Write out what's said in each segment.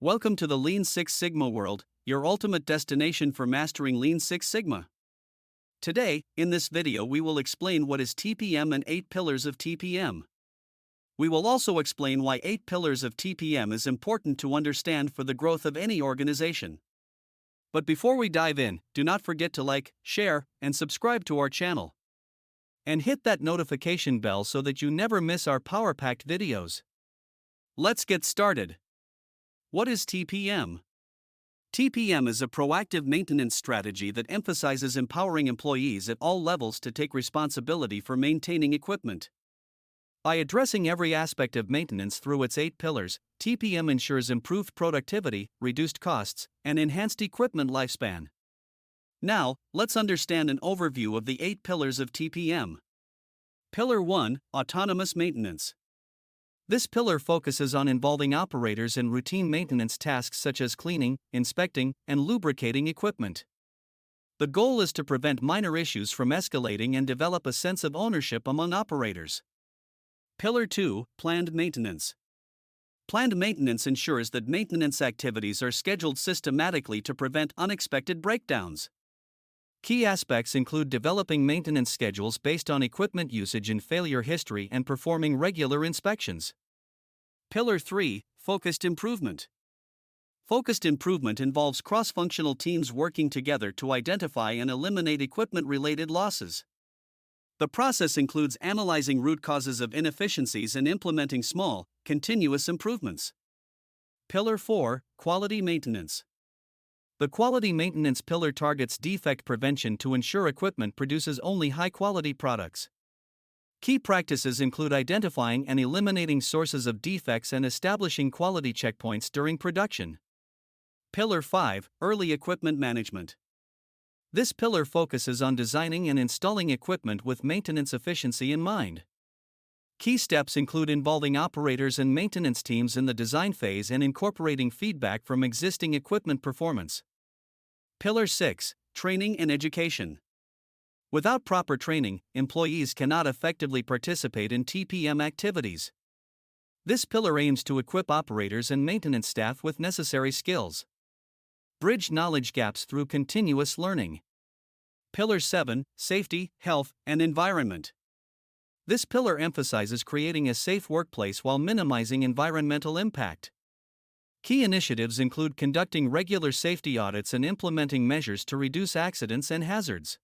Welcome to the Lean Six Sigma world, your ultimate destination for mastering Lean Six Sigma. Today, in this video, we will explain what is TPM and 8 pillars of TPM. We will also explain why 8 pillars of TPM is important to understand for the growth of any organization. But before we dive in, do not forget to like, share, and subscribe to our channel. And hit that notification bell so that you never miss our power-packed videos. Let's get started. What is TPM? TPM is a proactive maintenance strategy that emphasizes empowering employees at all levels to take responsibility for maintaining equipment. By addressing every aspect of maintenance through its 8 pillars, TPM ensures improved productivity, reduced costs, and enhanced equipment lifespan. Now, let's understand an overview of the 8 pillars of TPM. Pillar 1: Autonomous Maintenance. This pillar focuses on involving operators in routine maintenance tasks such as cleaning, inspecting, and lubricating equipment. The goal is to prevent minor issues from escalating and develop a sense of ownership among operators. Pillar 2: Planned Maintenance. Planned maintenance ensures that maintenance activities are scheduled systematically to prevent unexpected breakdowns. Key aspects include developing maintenance schedules based on equipment usage and failure history and performing regular inspections. Pillar 3: Focused Improvement. Focused improvement involves cross-functional teams working together to identify and eliminate equipment-related losses. The process includes analyzing root causes of inefficiencies and implementing small, continuous improvements. Pillar 4: Quality Maintenance. The quality maintenance pillar targets defect prevention to ensure equipment produces only high-quality products. Key practices include identifying and eliminating sources of defects and establishing quality checkpoints during production. Pillar 5: Early Equipment Management. This pillar focuses on designing and installing equipment with maintenance efficiency in mind. Key steps include involving operators and maintenance teams in the design phase and incorporating feedback from existing equipment performance. Pillar 6: Training and Education. Without proper training, employees cannot effectively participate in TPM activities. This pillar aims to equip operators and maintenance staff with necessary skills. Bridge knowledge gaps through continuous learning. Pillar 7: Safety, Health, and Environment. This pillar emphasizes creating a safe workplace while minimizing environmental impact. Key initiatives include conducting regular safety audits and implementing measures to reduce accidents and hazards.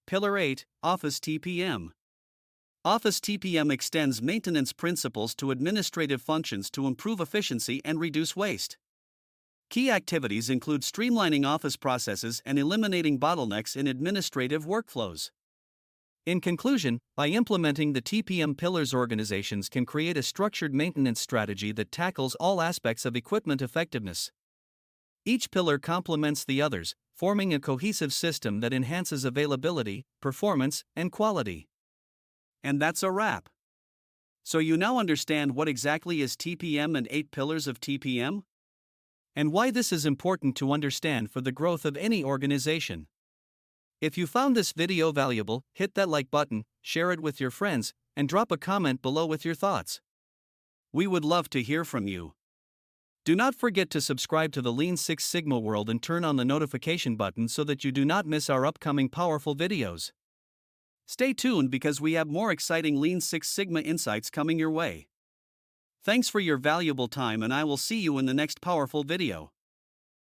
Pillar 8: Office TPM. Office TPM extends maintenance principles to administrative functions to improve efficiency and reduce waste. Key activities include streamlining office processes and eliminating bottlenecks in administrative workflows. In conclusion, by implementing the TPM pillars, organizations can create a structured maintenance strategy that tackles all aspects of equipment effectiveness. Each pillar complements the others, forming a cohesive system that enhances availability, performance, and quality. And that's a wrap. So you now understand what exactly is TPM and 8 pillars of TPM? And why this is important to understand for the growth of any organization. If you found this video valuable, hit that like button, share it with your friends, and drop a comment below with your thoughts. We would love to hear from you. Do not forget to subscribe to the Lean Six Sigma world and turn on the notification button so that you do not miss our upcoming powerful videos. Stay tuned because we have more exciting Lean Six Sigma insights coming your way. Thanks for your valuable time, and I will see you in the next powerful video.